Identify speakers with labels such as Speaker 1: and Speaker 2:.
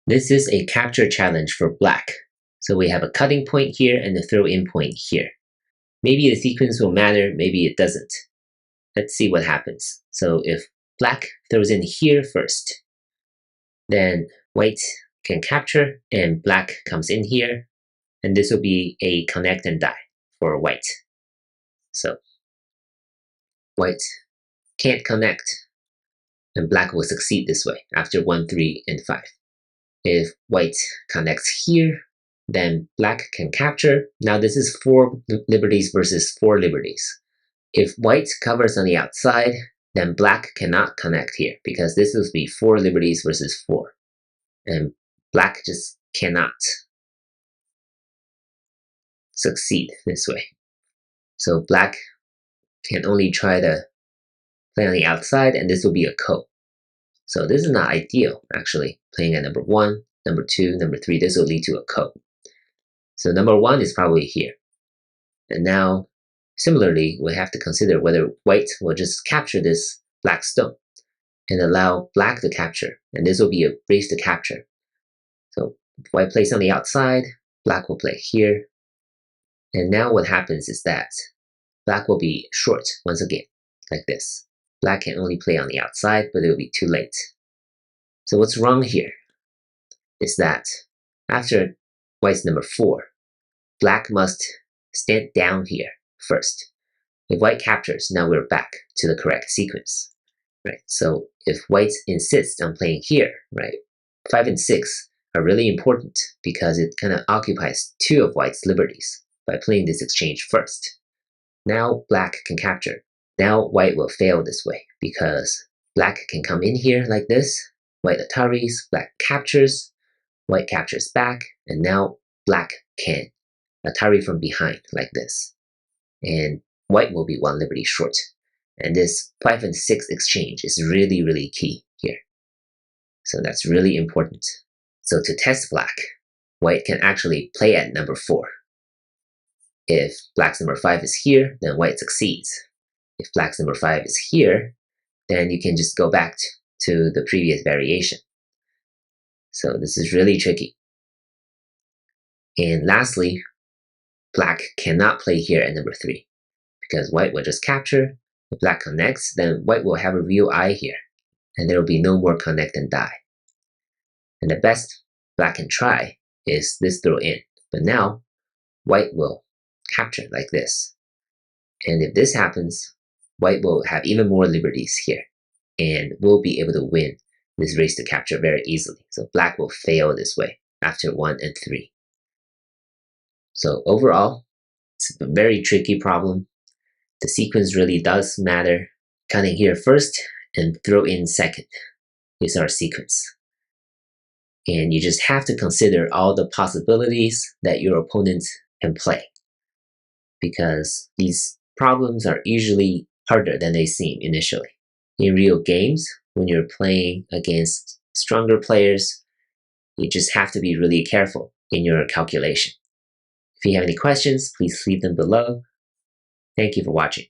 Speaker 1: This is a capture challenge for black. So we have a cutting point here and a throw-in point here. Maybe the sequence will matter, maybe it doesn't. Let's see what happens. So if black throws in here first, then white can capture and black comes in here, and this will be a connect and die for white. So white can't connect, and black will succeed this way after 1, 3, and 5. If white connects here, then black can capture. Now this is 4 liberties versus 4 liberties. If white covers on the outside, then black cannot connect here because this will be 4 liberties versus 4. And black just cannot succeed this way. So black can only try to play on the outside, and this will be a ko. So this is not ideal, actually. Playing at number 1, number 2, number 3, this will lead to a ko. So number 1 is probably here. And now, similarly, we have to consider whether white will just capture this black stone and allow black to capture. And this will be a race to capture. So if white plays on the outside, black will play here. And now what happens is that black will be short once again, like this. Black can only play on the outside, but it will be too late. So what's wrong here is that after white's number 4, black must stand down here first. If white captures, now we're back to the correct sequence, right? So if white insists on playing here, right, 5 and 6 are really important because it kind of occupies 2 of white's liberties by playing this exchange first. Now black can capture. Now white will fail this way because black can come in here like this, white attaris, black captures, white captures back, and now black can atari from behind like this. And white will be 1 liberty short. And this 5 and 6 exchange is really, really key here. So that's really important. So to test black, white can actually play at number 4. If black's number 5 is here, then white succeeds. If black's number 5 is here, then you can just go back to the previous variation. So this is really tricky. And lastly, black cannot play here at number 3 because white will just capture. If black connects, then white will have a real eye here, and there will be no more connect and die. And the best black can try is this throw in, but now white will capture like this. And if this happens, white will have even more liberties here and will be able to win this race to capture very easily. So black will fail this way after 1 and 3. So overall, it's a very tricky problem. The sequence really does matter. Cutting here first and throw in second is our sequence. And you just have to consider all the possibilities that your opponent can play, because these problems are usually harder than they seem initially. In real games, when you're playing against stronger players, you just have to be really careful in your calculation. If you have any questions, please leave them below. Thank you for watching.